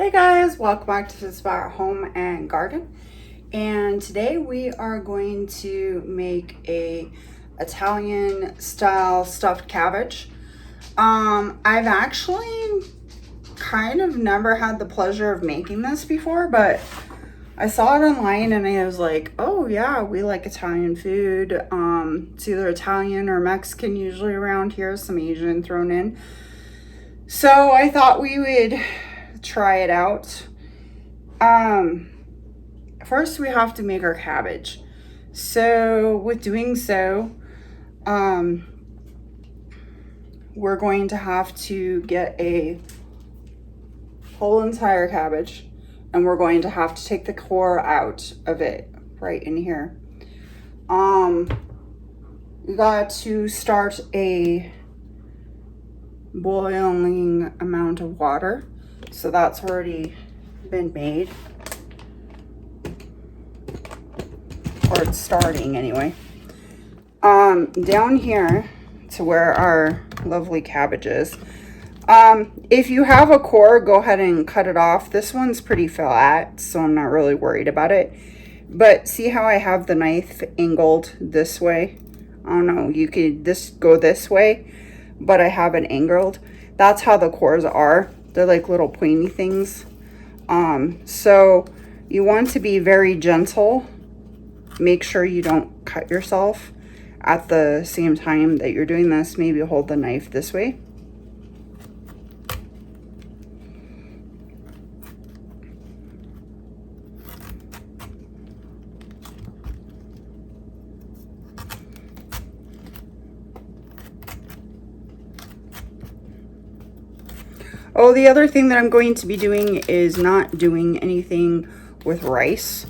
Hey guys, welcome back to Inspire Home and Garden. And today we are going to make a Italian style stuffed cabbage. I've actually kind of never had the pleasure of making this before, but I saw it online and I was like, oh yeah, we like Italian food. It's either Italian or Mexican usually around here, some Asian thrown in. So I thought we would try it out. First we have to make our cabbage. So with doing so, we're going to have to get a whole entire cabbage and we're going to have to take the core out of it right in here. We got to start a boiling amount of water. So that's already been made, or it's starting anyway. Down here to where our lovely cabbage is. If you have a core, go ahead and cut it off. This one's pretty flat, so I'm not really worried about it. But see how I have the knife angled this way? I don't know, you could go this way, but I have it angled. That's how the cores are. They're like little pointy things. So you want to be very gentle. Make sure you don't cut yourself at the same time that you're doing this. Maybe hold the knife this way. Oh, the other thing that I'm going to be doing is not doing anything with rice.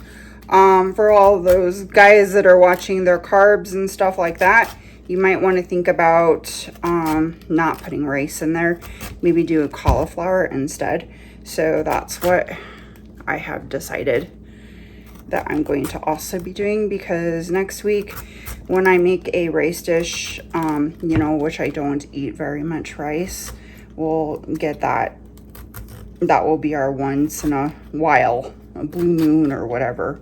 For all those guys that are watching their carbs and stuff like that, you might want to think about not putting rice in there. Maybe do a cauliflower instead. So that's what I have decided that I'm going to also be doing, because next week when I make a rice dish, you know, which I don't eat very much rice, we'll get that. That will be our once in a while, a blue moon or whatever,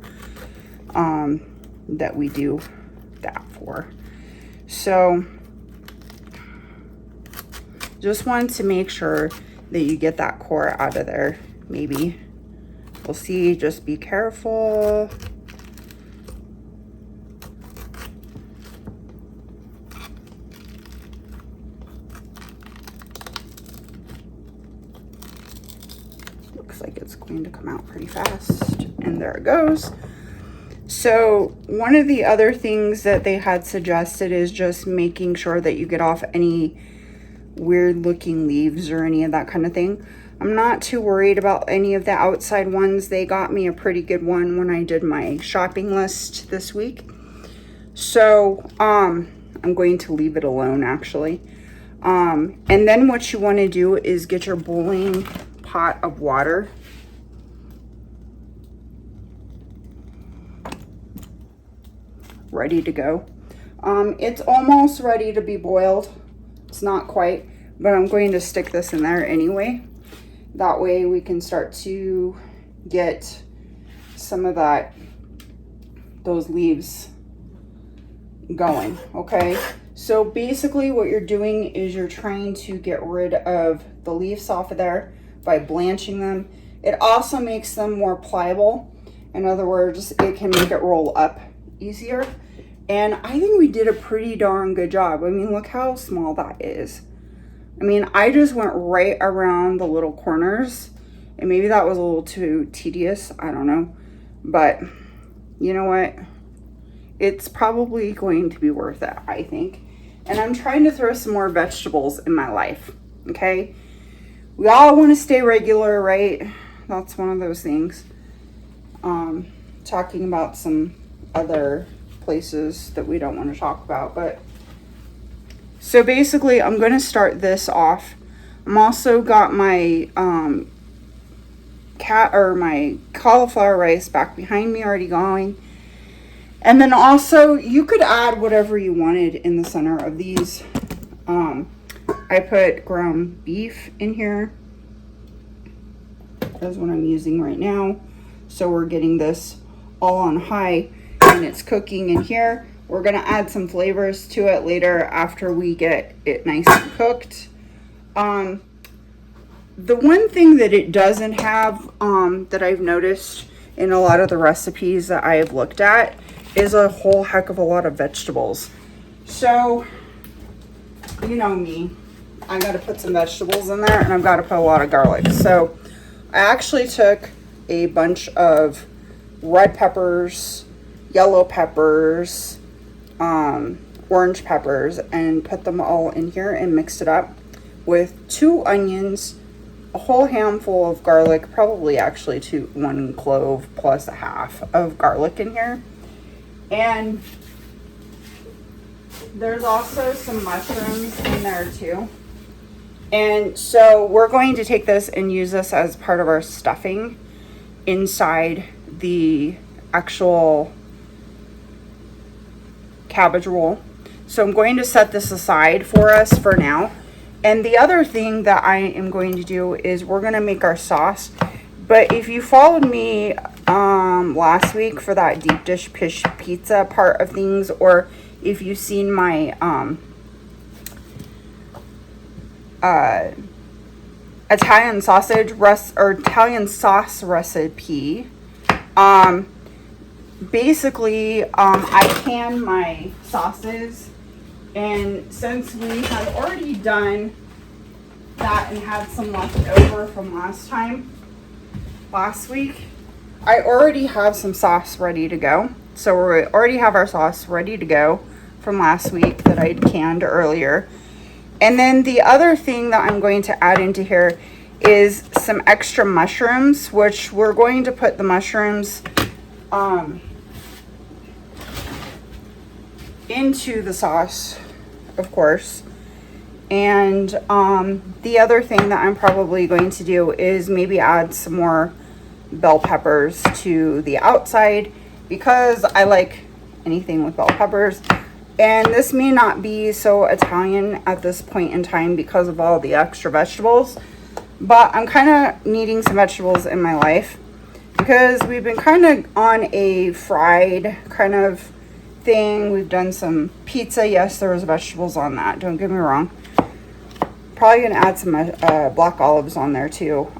that we do that for. So just want to make sure that you get that core out of there. Maybe we'll see. Just be careful. Like it's going to come out pretty fast, and there it goes. So one of the other things that they had suggested is just making sure that you get off any weird looking leaves or any of that kind of thing. I'm not too worried about any of the outside ones. They got me a pretty good one when I did my shopping list this week, so I'm going to leave it alone actually. And then what you want to do is get your boiling pot of water. Ready to go. It's almost ready to be boiled. It's not quite, but I'm going to stick this in there anyway. That way we can start to get some of those leaves going. Okay, so basically what you're doing is you're trying to get rid of the leaves off of there by blanching them. It also makes them more pliable. In other words, it can make it roll up easier. And I think we did a pretty darn good job. I mean, look how small that is. I mean, I just went right around the little corners, and maybe that was a little too tedious. I don't know. But you know what? It's probably going to be worth it, I think. And I'm trying to throw some more vegetables in my life. Okay? We all want to stay regular, right? That's one of those things. Talking about some other places that we don't want to talk about, but so basically I'm going to start this off. I'm also got my my cauliflower rice back behind me already going. And then also you could add whatever you wanted in the center of these. I put ground beef in here. is what I'm using right now. So we're getting this all on high and it's cooking in here. We're gonna add some flavors to it later after we get it nice and cooked. The one thing that it doesn't have, that I've noticed in a lot of the recipes that I have looked at, is a whole heck of a lot of vegetables. So, you know me, I gotta put some vegetables in there and I've gotta put a lot of garlic. So I actually took a bunch of red peppers, yellow peppers, orange peppers, and put them all in here and mixed it up with 2 onions, a whole handful of garlic, probably actually 1 clove plus a half of garlic in here. And there's also some mushrooms in there too. And so we're going to take this and use this as part of our stuffing inside the actual cabbage roll. So I'm going to set this aside for us for now. And the other thing that I am going to do is we're going to make our sauce. But if you followed me last week for that deep dish pizza part of things, or if you've seen my Italian Italian sauce recipe, basically I can my sauces. And since we had already done that and had some left over from last week, I already have some sauce ready to go. So we already have our sauce ready to go from last week that I'd canned earlier. And then the other thing that I'm going to add into here is some extra mushrooms, which we're going to put the mushrooms into the sauce, of course. And the other thing that I'm probably going to do is maybe add some more bell peppers to the outside, because I like anything with bell peppers. And this may not be so Italian at this point in time because of all the extra vegetables, but I'm kind of needing some vegetables in my life because we've been kind of on a fried kind of thing. We've done some pizza. Yes, there was vegetables on that, don't get me wrong. Probably gonna add some black olives on there too.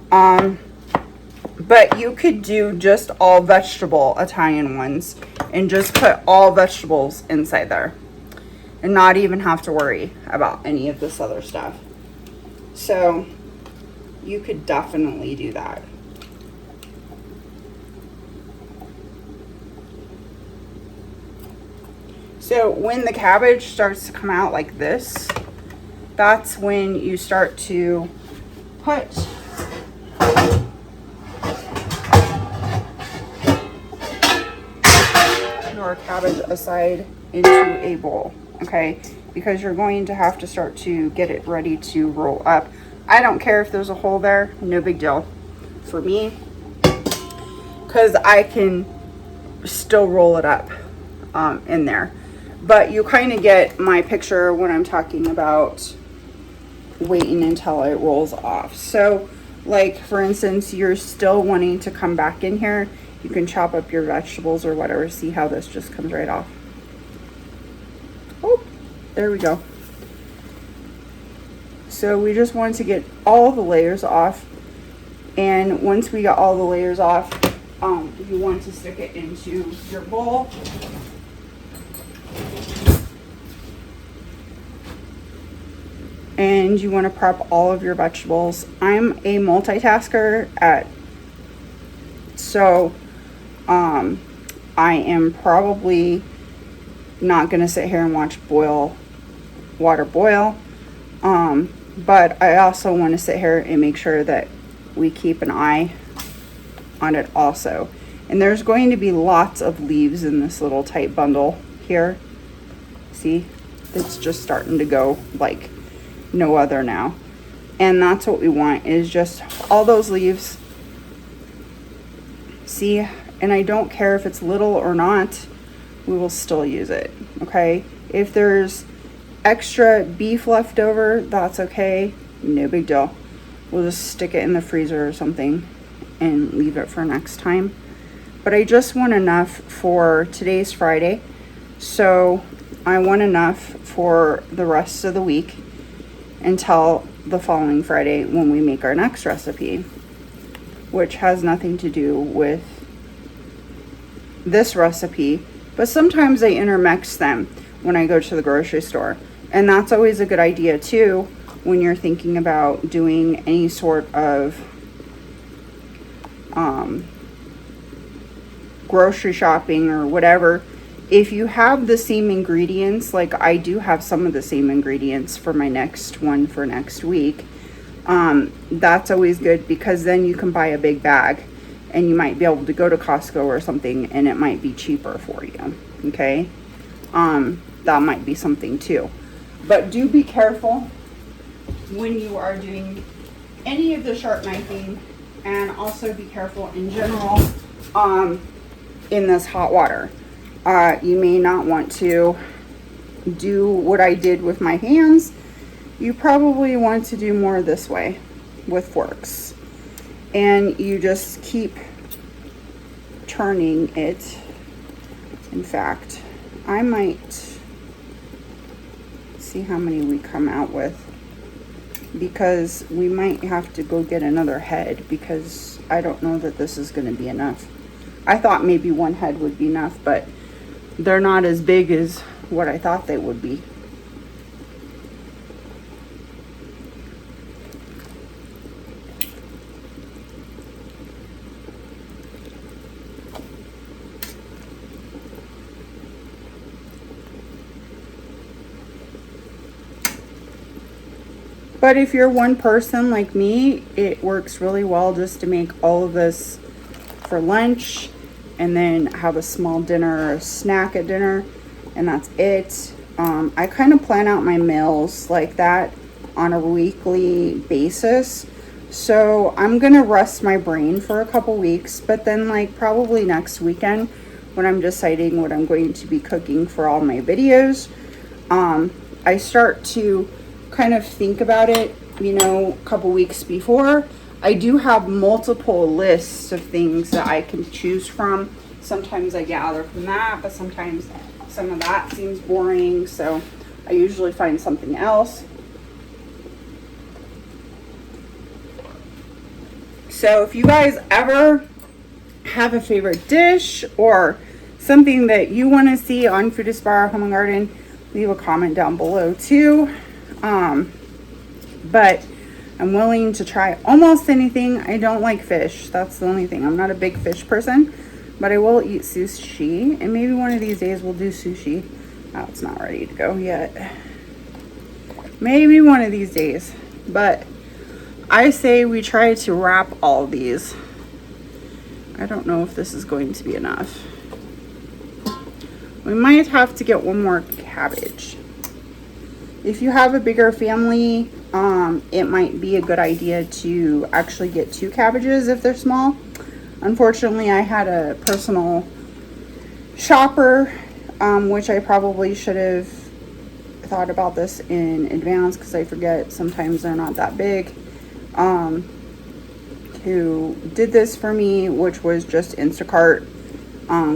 But you could do just all vegetable Italian ones and just put all vegetables inside there and not even have to worry about any of this other stuff. So you could definitely do that. So when the cabbage starts to come out like this, that's when you start to put your cabbage aside into a bowl, okay? Because you're going to have to start to get it ready to roll up. I don't care if there's a hole there, no big deal for me, because I can still roll it up in there. But you kind of get my picture when I'm talking about waiting until it rolls off. So like for instance, you're still wanting to come back in here, you can chop up your vegetables or whatever. See how this just comes right off. Oh, there we go. So we just want to get all the layers off, and once we got all the layers off, you want to stick it into your bowl. And you want to prep all of your vegetables. I'm a multitasker so I am probably not going to sit here and watch water boil. But I also want to sit here and make sure that we keep an eye on it also. And there's going to be lots of leaves in this little tight bundle here. See, it's just starting to go like no other now. And that's what we want, is just all those leaves. See, and I don't care if it's little or not, we will still use it, okay? If there's extra beef left over, that's okay, no big deal. We'll just stick it in the freezer or something and leave it for next time. But I just want enough for today's Friday. So I want enough for the rest of the week until the following Friday when we make our next recipe, which has nothing to do with this recipe, but sometimes I intermix them when I go to the grocery store. And that's always a good idea too when you're thinking about doing any sort of grocery shopping or whatever. If you have the same ingredients, like I do have some of the same ingredients for my next one for next week, that's always good, because then you can buy a big bag and you might be able to go to Costco or something and it might be cheaper for you. Okay. That might be something too. But do be careful when you are doing any of the sharp knifing, and also be careful in general in this hot water. You may not want to do what I did with my hands. You probably want to do more this way with forks. And you just keep turning it. In fact, I might see how many we come out with, because we might have to go get another head, because I don't know that this is going to be enough. I thought maybe one head would be enough, but they're not as big as what I thought they would be. But if you're one person like me, it works really well just to make all of this for lunch and then have a small dinner or a snack at dinner, and that's it. I kind of plan out my meals like that on a weekly basis. So I'm going to rest my brain for a couple weeks, but then like probably next weekend when I'm deciding what I'm going to be cooking for all my videos, I start to kind of think about it, you know, a couple weeks before. I do have multiple lists of things that I can choose from. Sometimes I gather from that, but sometimes some of that seems boring, so I usually find something else. So if you guys ever have a favorite dish or something that you want to see on Food Aspire Home and Garden, leave a comment down below too. But I'm willing to try almost anything. I don't like fish. That's the only thing. I'm not a big fish person, but I will eat sushi. And maybe one of these days we'll do sushi. Oh, it's not ready to go yet. Maybe one of these days. But I say we try to wrap all these. I don't know if this is going to be enough. We might have to get one more cabbage. If you have a bigger family, it might be a good idea to actually get 2 cabbages if they're small. Unfortunately, I had a personal shopper, which I probably should have thought about this in advance, because I forget sometimes they're not that big, who did this for me, which was just Instacart,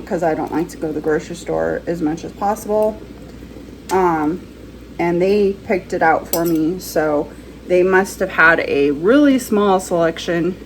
because I don't like to go to the grocery store as much as possible. And they picked it out for me, so they must have had a really small selection.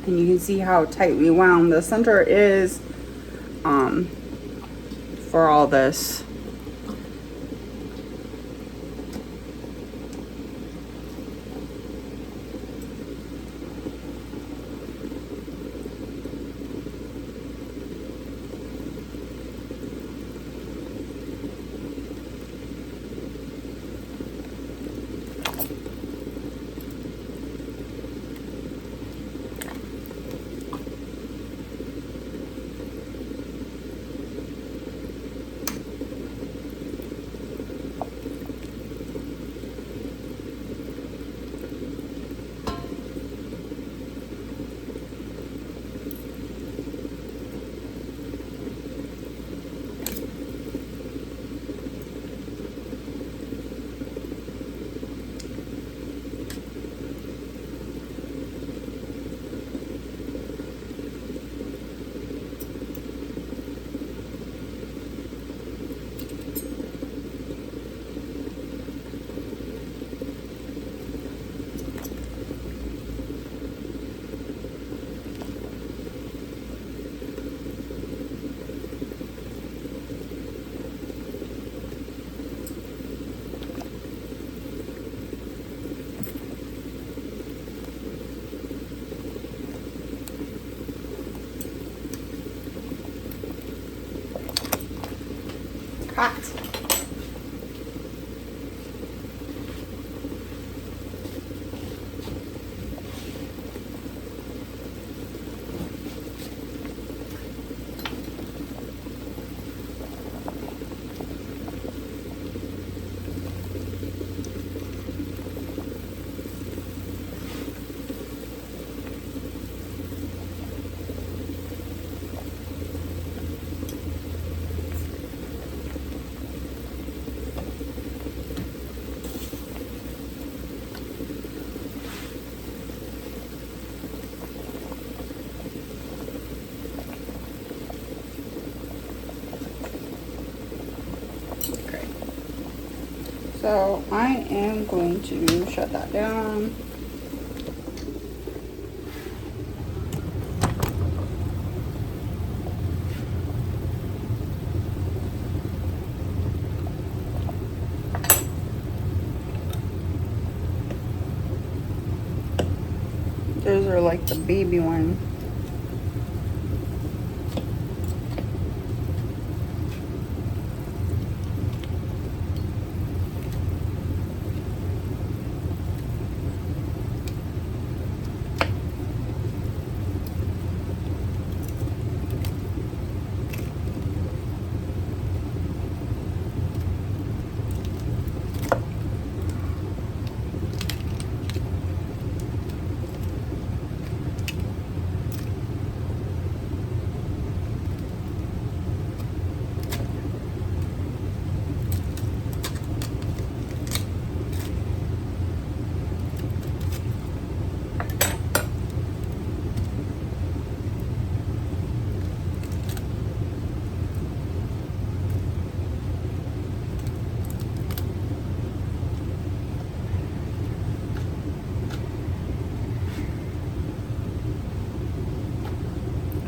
And you can see how tightly wound the center is for all this. So I am going to shut that down. Those are like the baby ones.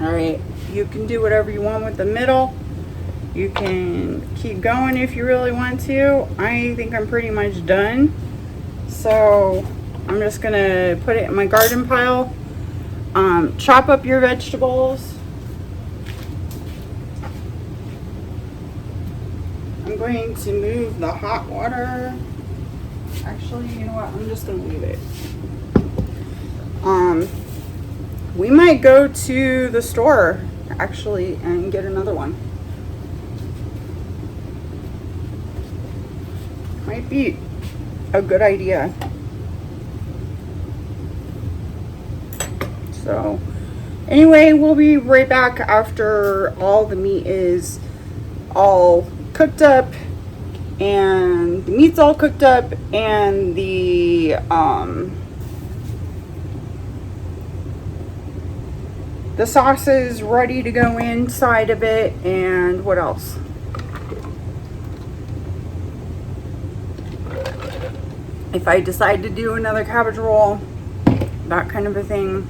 Alright, you can do whatever you want with the middle. You can keep going if you really want to. I think I'm pretty much done. So I'm just gonna put it in my garden pile. Chop up your vegetables. I'm going to move the hot water. Actually, you know what? I'm just gonna leave it. We might go to the store actually and get another one. Might be a good idea. So anyway, we'll be right back after all the meat is all cooked up and the meat's all cooked up and the sauce is ready to go inside of it. And what else? If I decide to do another cabbage roll, that kind of a thing,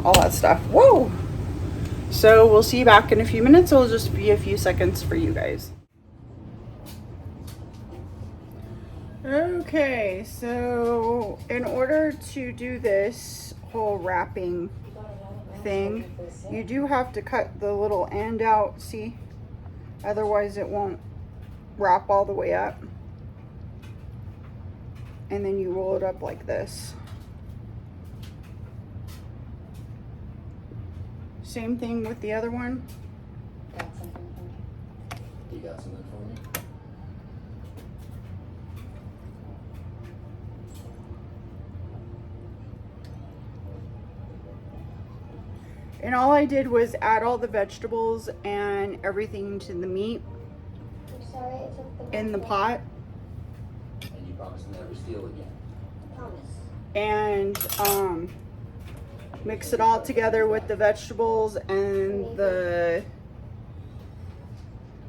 all that stuff. Whoa! So we'll see you back in a few minutes. It'll just be a few seconds for you guys. Okay, so in order to do this whole wrapping thing, you do have to cut the little end out, see? Otherwise it won't wrap all the way up. And then you roll it up like this. Same thing with the other one. Got something for me? You got something for me? And all I did was add all the vegetables and everything to the meat I'm sorry, I took the in the pot. And you promise to never steal again. promise. And mix it all together with the vegetables and the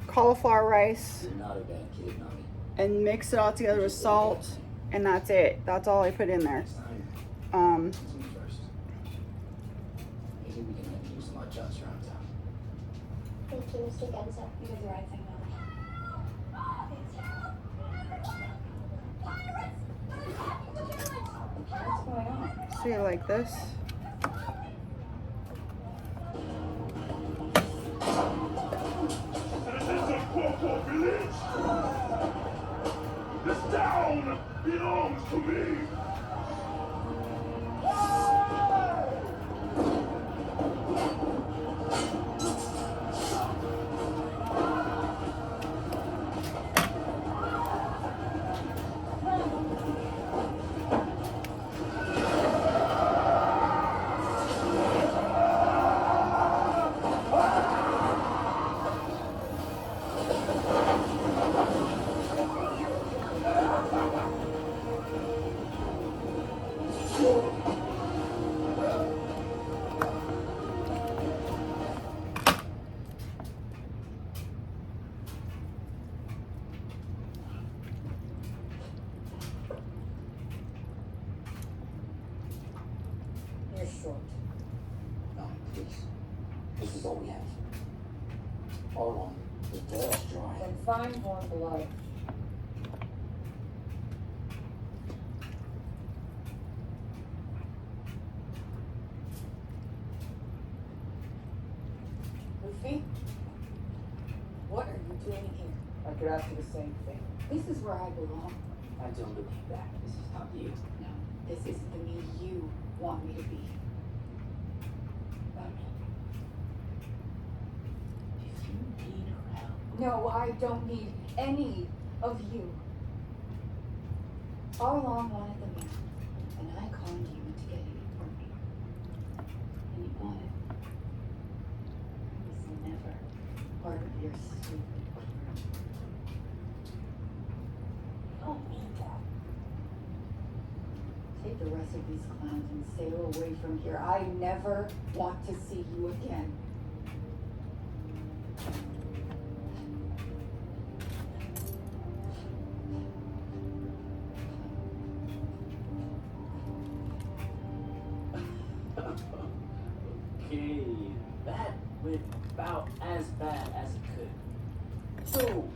cauliflower rice. You're not a bad kid, Mommy. And mix it all together with salt. And that's it. That's all I put in there. Next time, Um, to me first. Maybe we can do some hot shots around town. Thank you, Mr. Genza. You did the right thing, Mom. What's going on? so you like this. Citizens of Coco Village, this town belongs to me. have. All the door's dry. Then find more blood. Luffy? What are you doing here? I could ask you the same thing. This is where I belong. I don't believe that. This is not you. No, this isn't the me you want me to be. If you need help, No, I don't need any of you. All along wanted the man, and I conned you into getting it for me. And you wanted it. It was never part of your stupid plan. I don't need that. Take the rest of these clowns and sail away from here. I never want to see you again. Okay, that went about as bad as it could. So,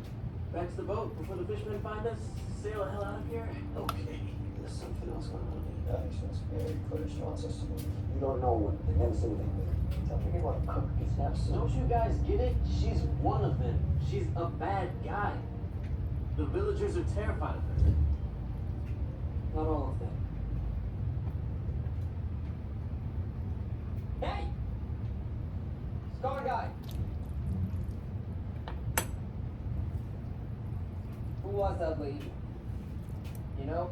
back to the boat before the fishermen find us. Sail the hell out of here. Okay. There's something else going on here. That makes very clear. She wants us to move. You don't know what the next thing they tell me they want to cook. It's not Don't you guys get it? She's one of them. She's a bad guy. The villagers are terrified of her. Not all of them. Hey! Scar guy. Who was that lady? You know?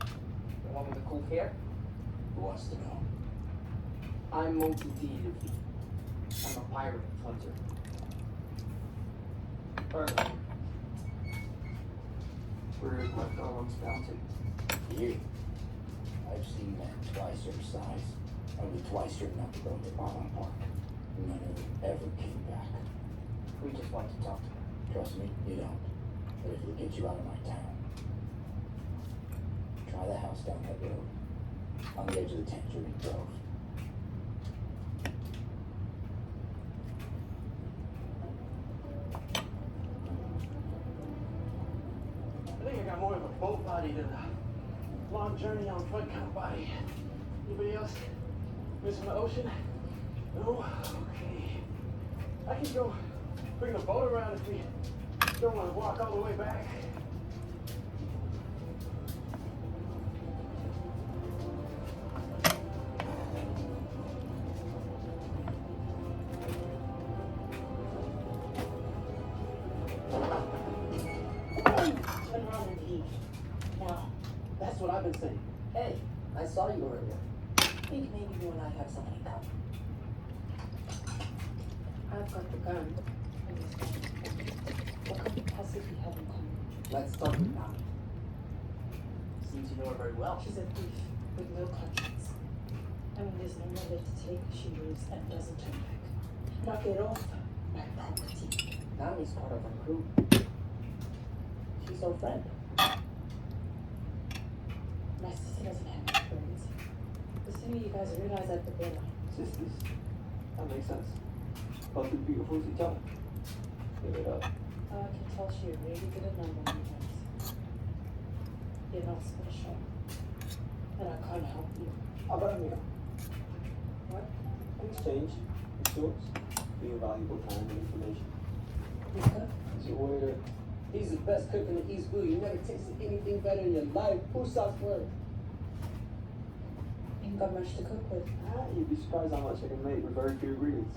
The one with the cool hair? Who wants to know? I'm Monkey D. Luffy. I'm a pirate hunter. Burger. Where is my Golem's bounty? You. I've seen men twice your size. Only twice your enough to go to Bottom Park. None of them ever came back. We just want to talk to her. Trust me, you don't. But if it'll get you out of my town, try the house down that road. On the edge of the Tangerine Grove. I think I got more of a boat body than a long journey on foot kind of body. Anybody else missing the ocean? No? Okay. I can go bring the boat around if we don't want to walk all the way back. Turn around and eat. Now, that's what I've been saying. Hey, I saw you earlier. I think maybe you and I have something in common. I've got the gun. And he's got the gun. What could we possibly have in common? Let's talk about it. Seems you know her very well. She's a thief with no conscience. And when there's no more left to take, she leaves and doesn't turn back. Knock it off my property. Nami's part of our crew. She's our friend. My sister doesn't have any friends. The sooner you guys realize that, the better. Sisters. That makes sense. Both be beautiful to each other. Give it up. I can tell she really good at number guys. You're not special. And I can't help you. How about a meal? What? In exchange, resource, for your valuable time and information. Luca? He's your waiter. He's the best cook in the East Blue. You never tasted anything better in your life. Who's sauce word? Ain't got much to cook with. You'd be surprised how much I can make with very few ingredients.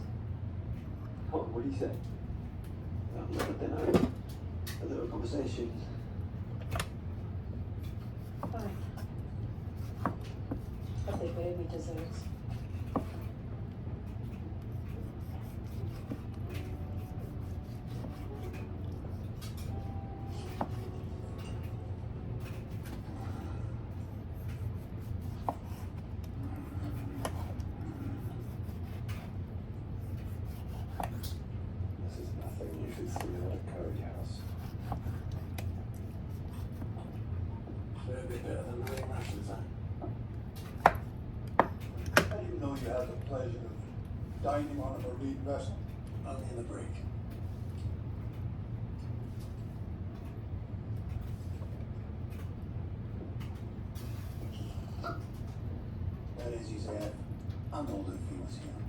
Oh, what do you say? Well, look at dinner. A little conversation. Fine. But they better be desserts. This is nothing you should see at a curry house. Should have been better than running rations, huh? I didn't know you had the pleasure of dining on a marine vessel. Only in the break. That is, he said, I'm older if he was here.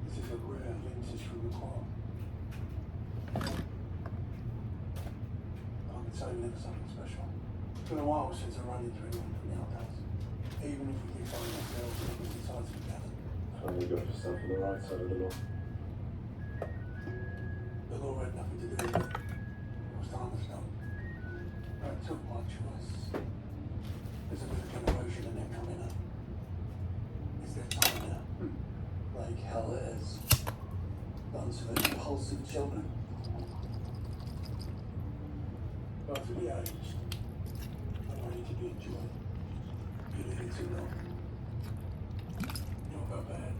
This is a rare vintage from the car. I can tell you never something special. It's been a while since I run into anyone from the outhouse. Even if we do find ourselves on opposite sides of the cabin. Finally got yourself on the right side of the law. The law had nothing to do with it. It was time was done. I took my choice. There's a bit of generation and they're coming up. It's their time now. Like hell it is. Bunch of impulsive children. But to be aged, I want it to be enjoyed. You leave it too long. You'll go bad.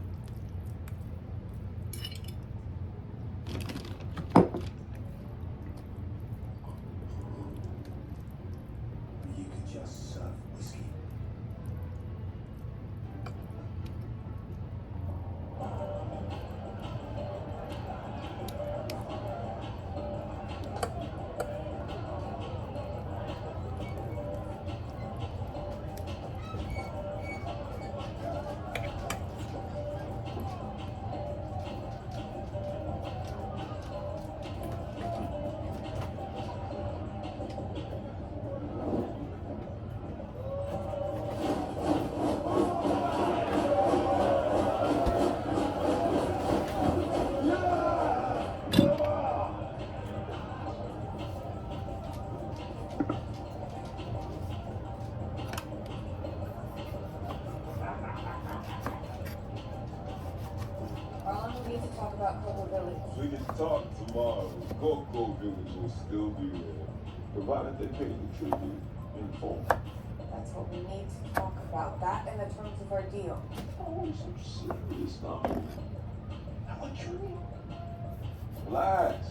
You could just serve whiskey. Ron, we need to talk about Cocoa Village. We can talk tomorrow. Cocoa Village will still be there, provided they pay the tribute in full. That's what we need to talk about. That and the terms of our deal. Oh, some serious stuff. How much you need? Relax.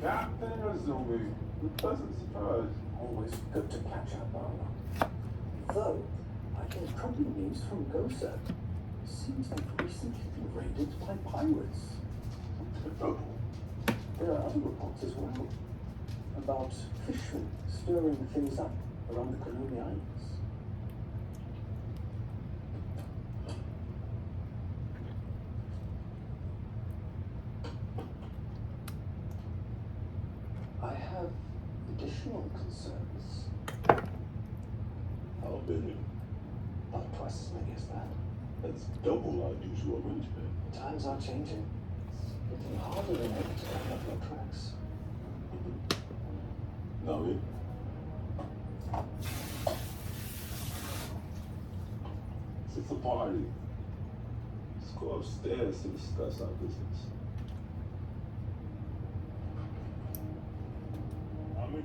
Captain Azumi, a pleasant surprise. Always good to catch up on. Though, I get troubling news from Gosa. Seems they've recently been raided by pirates. There are other reports as well. About fishermen stirring things up around the Colonial Islands. I have additional concerns. How many? Not twice as many as that. That's double our usual arrangement. Times are changing. It's getting harder than ever to pick up your tracks. No, it. It's a party. Let's go upstairs to discuss our business.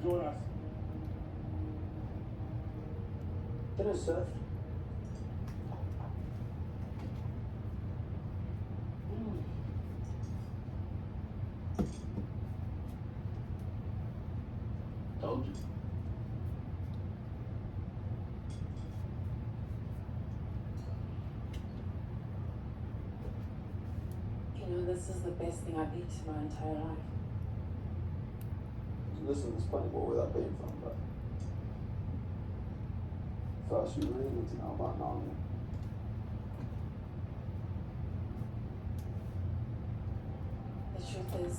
Join us. Dinner served. Told you. You know, this is the best thing I've eaten my entire life. Listen, there's plenty more where that came from, but first you really need to know about Narnia. The truth is,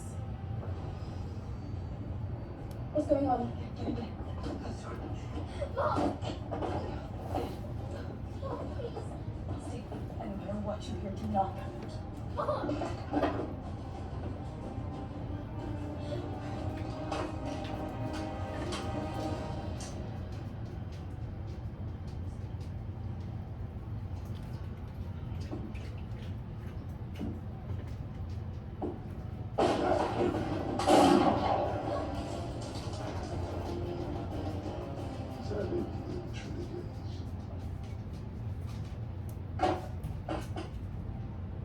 What's going on? Mom! Mom, please. see, no matter what you hear, do not. Mom!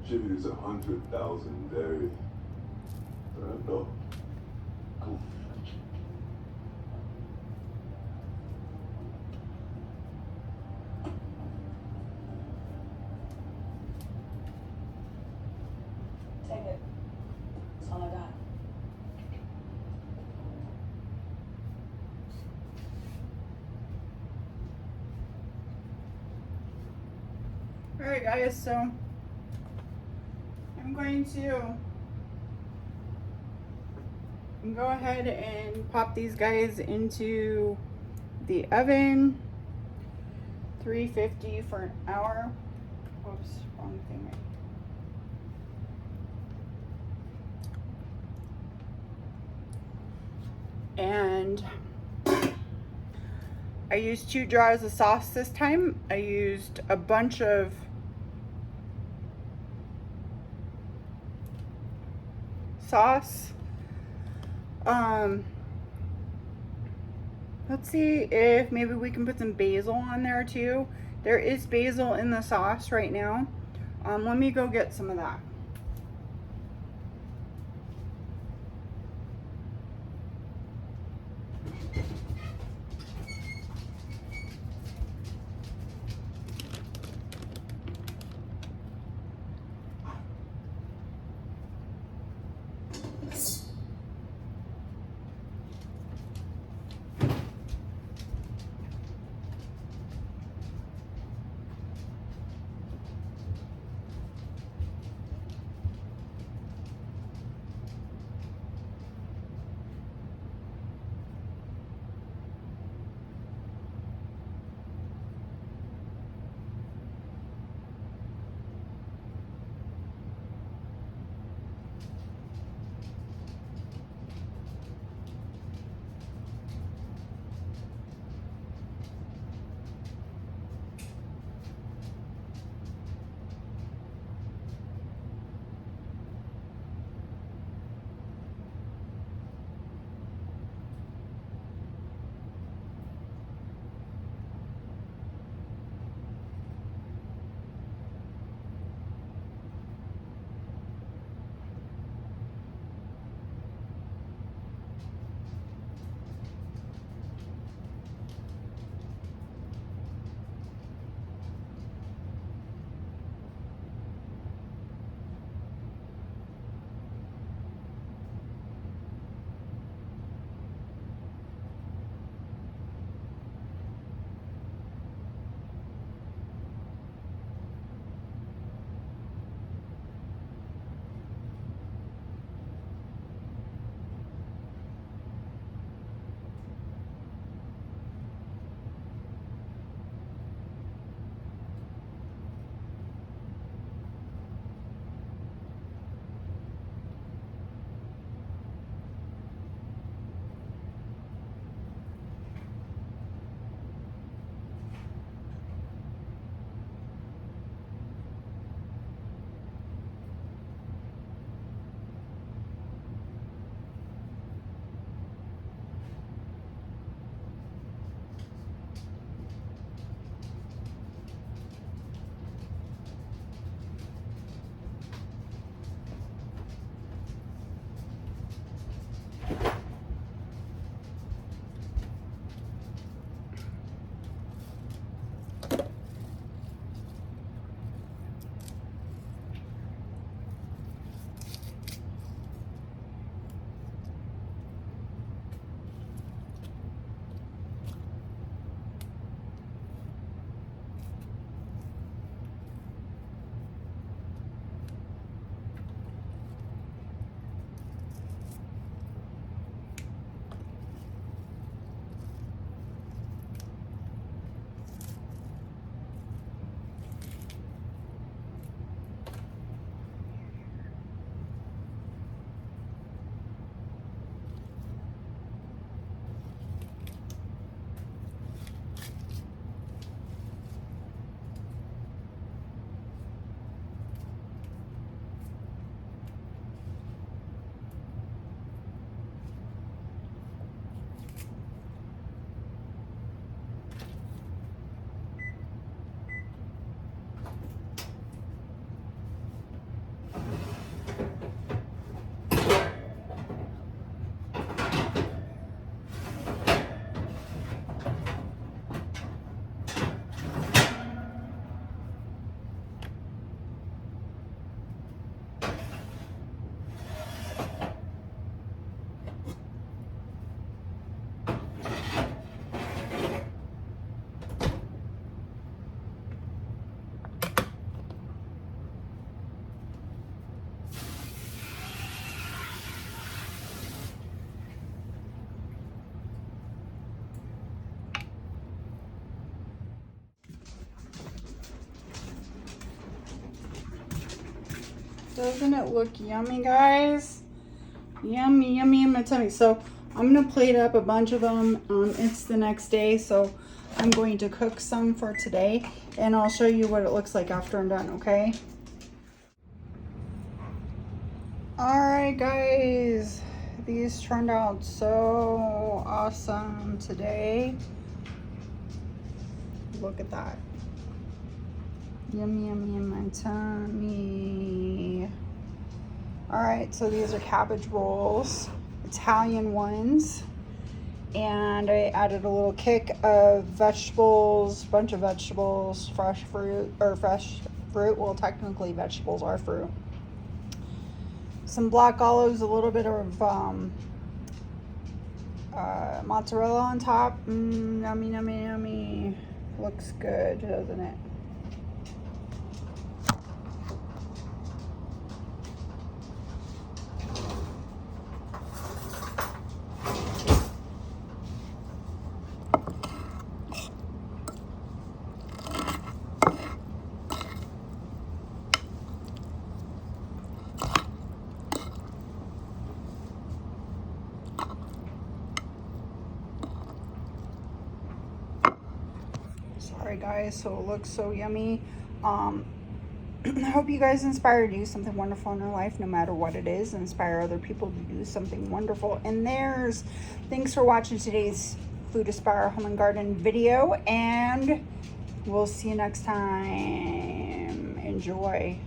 Jimmy, there's 100,000 buried. They're adult. Alright guys, so I'm going to go ahead and pop these guys into the oven. 350 for an hour. Oops, wrong thing. And I used 2 jars of sauce this time. I used a bunch of sauce. Let's see if maybe we can put some basil on there too. There is basil in the sauce right now. Let me go get some of that. Doesn't it look yummy, guys? Yummy, yummy in my tummy. So I'm gonna plate up a bunch of them. It's the next day, so I'm going to cook some for today, and I'll show you what it looks like after I'm done, okay? Alright guys, these turned out so awesome today. Look at that. Yummy, yummy in my tummy. Alright, so these are cabbage rolls, Italian ones. And I added a little kick of vegetables, bunch of vegetables, fresh fruit, well, technically vegetables are fruit. Some black olives, a little bit of mozzarella on top. Yummy, yummy, yummy. Looks good, doesn't it? Sorry guys, so it looks so yummy. I hope you guys inspire to do something wonderful in your life, no matter what it is. Inspire other people to do something wonderful in theirs. Thanks for watching today's Food Aspire Home and Garden video, and we'll see you next time. Enjoy.